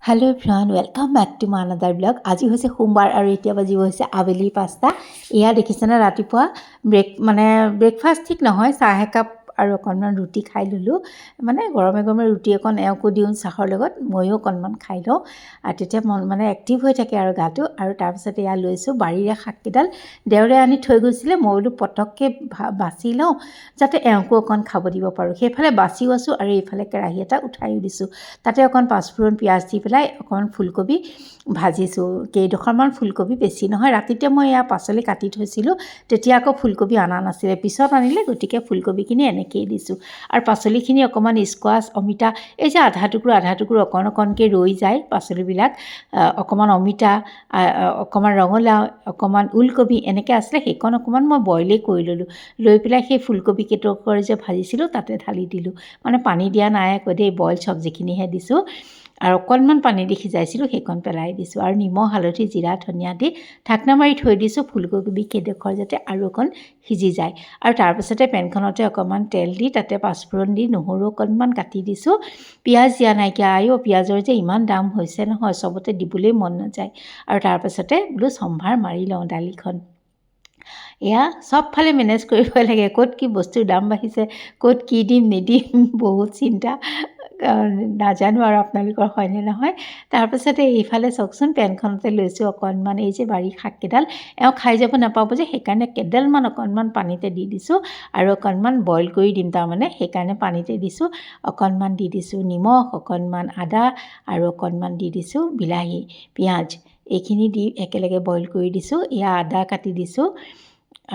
Hello' everyone, welcome back to my another blog. আজি হৈছে সোমবাৰ আৰু এতিয়া বাজিব হৈছে আবেলি 5টা। এয়া দেখিছেনে ৰাতিপুৱা ব্ৰেকফাষ্ট ঠিক নহয়, চাহ একাপ আৰু অকণমান ৰুটি খাই ল'লোঁ। মানে গৰমে গৰমে ৰুটি অকণ এওঁকো দিওঁ চাহৰ লগত, ময়ো অকণমান খাই লওঁ। আৰু তেতিয়া মন এক্টিভ হৈ থাকে আৰু গাটো। আৰু তাৰপিছত এয়া লৈছোঁ বাৰীৰে শাককেইডাল দেওৰে আনি থৈ গৈছিলে। মই বোলো পটককৈ বাছি লওঁ যাতে এওঁকো অকণ খাব দিব পাৰোঁ। সেইফালে বাচিও আছোঁ আৰু এইফালে কেৰাহী এটা উঠাইও দিছোঁ। তাতে অকণ পাঁচফোৰণ পিঁয়াজ দি পেলাই অকণমান ফুলকবি ভাজিছোঁ। কেইডোখৰমান ফুলকবি, বেছি নহয়। ৰাতিতে মই এয়া পাচলি কাটি থৈছিলোঁ, তেতিয়া আকৌ ফুলকবি অনা নাছিলে, পিছত আনিলে, গতিকে ফুলকবিখিনি এনেকৈয়ে দিছোঁ। আৰু পাচলিখিনি অকণমান স্কোৱাছ, অমিতা, এই যে আধা টুকুৰ অকণ অকণকৈ ৰৈ যায় পাচলিবিলাক, অকণমান অমিতা, অকণমান ৰঙালাও, অকণমান ওলকবি এনেকৈ আছিলে। সেইকণ অকণমান মই বইলেই কৰি ল'লোঁ। লৈ পেলাই সেই ফুলকবি কেইটুকুৰ যে ভাজিছিলোঁ তাতে ঢালি দিলোঁ। মানে পানী দিয়া নাই আকৌ দেই, বইল চব্জিখিনিহে দিছোঁ। আৰু অকণমান পানী দি সিজাইছিলোঁ, সেইকণ পেলাই দিছোঁ। আৰু নিমখ, হালধি, জিৰা, ধনিয়া দি ঢাকনা মাৰি থৈ দিছোঁ ফুলকবি কেইডোখৰ যাতে আৰু অকণ সিজি যায়। আৰু তাৰপিছতে পেনখনতে অকণমান তেল দি তাতে পাঁচফোৰণ দি নহৰু অকণমান কাটি দিছোঁ। পিঁয়াজ দিয়া নাইকিয়া, পিঁয়াজৰ যে ইমান দাম হৈছে নহয়, চবতে দিবলৈ মন নাযায়। আৰু তাৰপাছতে বোলো সম্ভাৰ মাৰি লওঁ দালিখন। এয়া চবফালে মেনেজ কৰিব লাগে, ক'ত কি বস্তুৰ দাম বাঢ়িছে, ক'ত কি দিম নিদিম, বহুত চিন্তা। নাজানো আৰু আপোনালোকৰ হয়নে নহয়। তাৰপাছতে এইফালে চাওকচোন, পেনখনতে লৈছোঁ অকণমান এই যে বাৰীৰ শাককেইডাল, এওঁ খাই যাব নাপাব যে, সেইকাৰণে কেইডালমান অকণমান পানীতে দি দিছোঁ। আৰু অকণমান বইল কৰি দিম তাৰমানে, সেইকাৰণে পানীতে দিছোঁ। অকণমান দি দিছোঁ নিমখ, অকণমান আদা আৰু অকণমান দি দিছোঁ বিলাহী, পিঁয়াজ, এইখিনি দি একেলগে বইল কৰি দিছোঁ। এয়া আদা কাটি দিছোঁ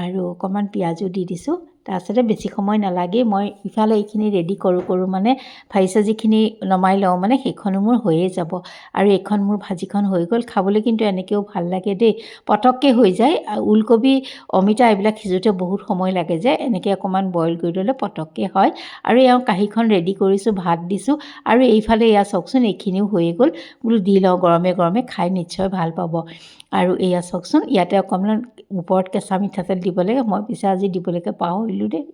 আৰু অকণমান পিঁয়াজো দি দিছোঁ। তাৰপিছতে বেছি সময় নালাগেই, মই ইফালে এইখিনি ৰেডি কৰোঁ মানে ভাজি চাজিখিনি নমাই লওঁ, মানে সেইখনো মোৰ হৈয়ে যাব। আৰু এইখন মোৰ ভাজিখন হৈ গ'ল। খাবলৈ কিন্তু এনেকৈও ভাল লাগে দেই, পটককৈ হৈ যায়। ওলকবি, অমিতা এইবিলাক সিজোতে বহুত সময় লাগে যে, এনেকৈ অকণমান বইল কৰি ল'লে পটককৈ হয়। আৰু এওঁ কাঁহীখন ৰেডি কৰিছোঁ, ভাত দিছোঁ। আৰু এইফালে এয়া চাওকচোন, এইখিনিও হৈয়ে গ'ল। বোলো দি লওঁ, গৰমে গৰমে খাই নিশ্চয় ভাল পাব। আৰু এয়া চাওকচোন, ইয়াতে অকণমান ওপৰত কেঁচা মিঠাতেল দিব লাগে, মই পিছে আজি দিবলৈকে পাহৰিলোঁ দেই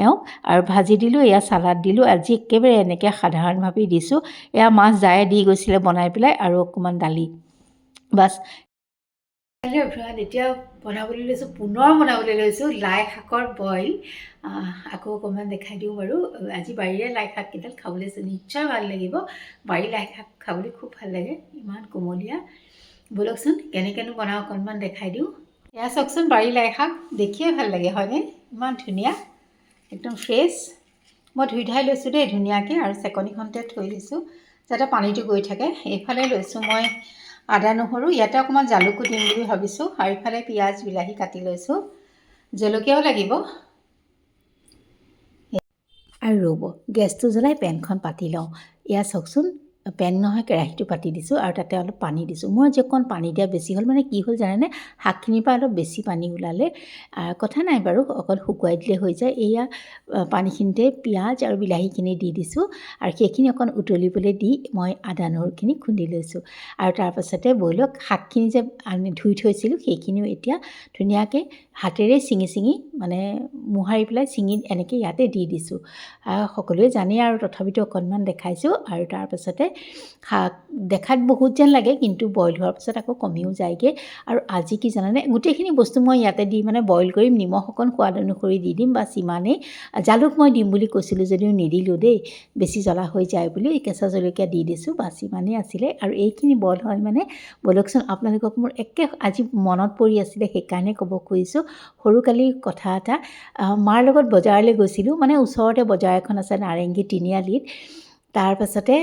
এওঁ। আৰু ভাজি দিলোঁ, এয়া চালাড দিলোঁ। আজি একেবাৰে এনেকৈ সাধাৰণভাৱেই দিছোঁ। এয়া মাছ জায়ে দি গৈছিলে বনাই পেলাই, আৰু অকণমান দালি, বাছ। এতিয়া পুনৰ বনাবলৈ লৈছোঁ লাই শাকৰ বইল। আকৌ অকণমান দেখাই দিওঁ বাৰু। আজি বাৰীৰে লাই শাককেইডাল খাবলৈ নিশ্চয় ভাল লাগিব। বাৰীৰ লাই শাক খাবলৈ খুব ভাল লাগে, ইমান কোমলীয়া। ব'লকচোন কেনেকৈনো বনাওঁ অকণমান দেখাই দিওঁ। এয়া চাওকচোন, বাৰীৰ লাই শাক দেখিয়ে ভাল লাগে হয়নে, ইমান ধুনীয়া, একদম ফ্ৰেছ। মই ধুই ধাই লৈছোঁ দেই ধুনীয়াকৈ, আৰু চেকনিখনতে থৈ দিছোঁ যাতে পানীটো গৈ থাকে। এইফালে লৈছোঁ মই আদা নহৰু, ইয়াতে অকণমান জালুকো দিম বুলি ভাবিছোঁ। আৰু ইফালে পিঁয়াজ, বিলাহী কাটি লৈছোঁ, জলকীয়াও লাগিব। আৰু ৰ'ব, গেছটো জ্বলাই পেনখন পাতি লওঁ। এয়া চাওকচোন, পেন নহয় কেৰাহীটো পাতি দিছোঁ, আৰু তাতে অলপ পানী দিছোঁ। মই যে অকণ পানী দিয়া বেছি হ'ল, মানে কি হ'ল জানেনে, শাকখিনিৰ পৰা অলপ বেছি পানী ওলালে। কথা নাই বাৰু, অকণ শুকুৱাই দিলে হৈ যায়। এয়া পানীখিনিতে পিঁয়াজ আৰু বিলাহীখিনি দি দিছোঁ, আৰু সেইখিনি অকণ উতলিবলৈ দি মই আদা নহৰুখিনি খুন্দি লৈছোঁ। আৰু তাৰপাছতে ব'লক, শাকখিনি যে আমি ধুই থৈছিলোঁ সেইখিনিও এতিয়া ধুনীয়াকৈ হাতেৰে ছিঙি মানে মোহাৰি পেলাই ছিঙি এনেকৈ ইয়াতে দি দিছোঁ। সকলোৱে জানেই আৰু তথাপিতো অকণমান দেখাইছোঁ। আৰু তাৰপাছতে শাক দেখাত বহুত যেন লাগে, কিন্তু বইল হোৱাৰ পাছত আকৌ কমিও যায়গৈ। আৰু আজি কি জানানে, গোটেইখিনি বস্তু মই ইয়াতে দি মানে বইল কৰিম, নিমখ অকণ সোৱাদ অনুসৰি দি দিম, বাছ ইমানেই। জালুক মই দিম বুলি কৈছিলোঁ যদিও নিদিলোঁ দেই, বেছি জ্বলা হৈ যায় বুলি। কেঁচা জলকীয়া দি দিছোঁ, বাছ ইমানেই আছিলে। আৰু এইখিনি বইল হয় মানে, ব'লকচোন আপোনালোকক মোৰ আজি মনত পৰি আছিলে, সেইকাৰণে ক'ব খুজিছোঁ। সৰুকালিৰ কথা এটা, মাৰ লগত বজাৰলৈ গৈছিলোঁ, মানে ওচৰতে বজাৰ এখন আছে নাৰেংগী তিনিআলিত। তাৰপাছতে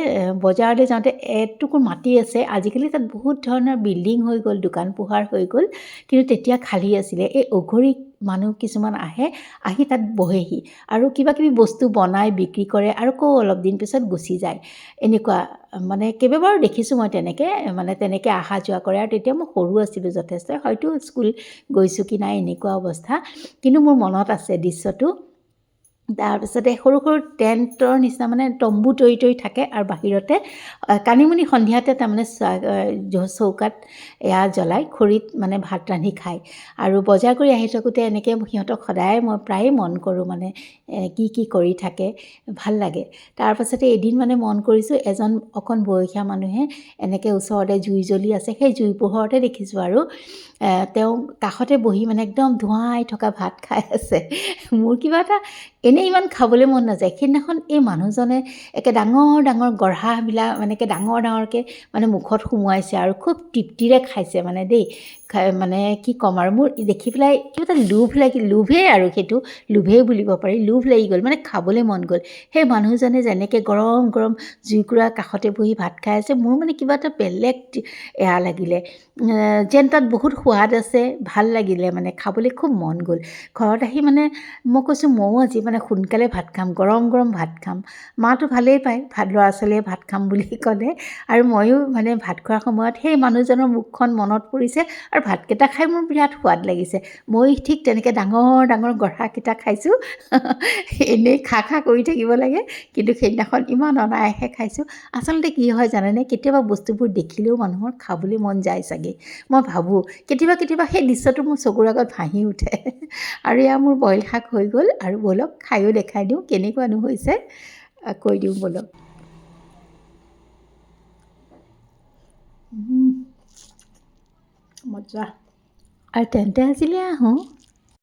বজাৰলৈ যাওঁতে এটুকুৰ মাটি আছে, আজিকালি তাত বহুত ধৰণৰ বিল্ডিং হৈ গ'ল, দোকান পোহাৰ হৈ গ'ল, কিন্তু তেতিয়া খালী আছিলে। এই অঘৰী মানুহ কিছুমান আহি তাত বহেহি, আৰু কিবা কিবি বস্তু বনাই বিক্ৰী কৰে, আৰু আকৌ অলপ দিন পিছত গুচি যায়। এনেকুৱা মানে কেইবাবাৰো দেখিছোঁ মই তেনেকৈ অহা যোৱা কৰে। আৰু তেতিয়া মই সৰু আছিলোঁ যথেষ্ট, হয়তো স্কুল গৈছোঁ কি নাই এনেকুৱা অৱস্থা, কিন্তু মোৰ মনত আছে দৃশ্যটো। তাৰপিছতে সৰু সৰু টেণ্টৰ নিচিনা মানে তম্বু তৰি তৰি থাকে আৰু বাহিৰতে কানিমুনি সন্ধিয়াতে তাৰমানে চৌকাত এয়া জ্বলাই খৰিত মানে ভাত ৰান্ধি খায় আৰু বজাৰ কৰি আহি থাকোঁতে এনেকৈ সিহঁতক সদায় মই প্ৰায়ে মন কৰোঁ মানে কি কি কৰি থাকে ভাল লাগে। তাৰপাছতে এদিন মানে মন কৰিছোঁ এজন অকণ বয়সীয়া মানুহে এনেকৈ ওচৰতে জুই জ্বলি আছে, সেই জুই পোহৰতে দেখিছোঁ আৰু তেওঁ কাষতে বহি মানে একদম ধোঁৱাই থকা ভাত খাই আছে। মোৰ কিবা এটা এনেই ইমান খাবলৈ মন নাযায়। সেইদিনাখন এই মানুহজনে একে ডাঙৰ ডাঙৰ গঢ়াবিলাক এনেকৈ ডাঙৰ ডাঙৰকৈ মানে মুখত সুমুৱাইছে আৰু খুব তৃপ্তিৰে খাইছে মানে দেই। মানে কি ক'ম আৰু মোৰ দেখি পেলাই কিবা এটা লোভেই আৰু সেইটো লোভেই বুলিব পাৰি, লোভ লাগি গ'ল মানে খাবলৈ মন গ'ল। সেই মানুহজনে যেনেকৈ গৰম গৰম জুইকুৰাৰ কাষতে বহি ভাত খাই আছে, মোৰ মানে কিবা এটা বেলেগ এয়া লাগিলে যেন তাত বহুত সোৱাদ আছে, ভাল লাগিলে মানে খাবলৈ খুব মন গ'ল। ঘৰত আহি মানে মই কৈছোঁ ময়ো আজি মানে সোনকালে ভাত খাম, গৰম গৰম ভাত খাম। মাটো ভালেই পায় ল'ৰা ছোৱালীয়ে ভাত খাম বুলি ক'লে আৰু ময়ো মানে ভাত খোৱাৰ সময়ত সেই মানুহজনৰ মুখখন মনত পৰিছে আৰু ভাতকেইটা খাই মোৰ বিৰাট সোৱাদ লাগিছে। মই ঠিক তেনেকৈ ডাঙৰ ডাঙৰ গঢ়াকেইটা খাইছোঁ। এনেই খা কৰি থাকিব লাগে, কিন্তু সেইদিনাখন ইমান অনায়াসে খাইছোঁ। আচলতে কি হয় জানেনে, কেতিয়াবা বস্তুবোৰ দেখিলেও মানুহৰ খাবলৈ মন যায় চাগে, মই ভাবোঁ কেতিয়াবা সেই দৃশ্যটো মোৰ চকুৰ আগত ভাহি উঠে। আৰু এয়া মোৰ বইল শাক হৈ গ'ল আৰু ব'লক খায়ো দেখাই দিওঁ কেনেকুৱানো হৈছে, কৈ দিওঁ ব'লক। মজা। আৰু তেন্তে আজিলৈ আহোঁ।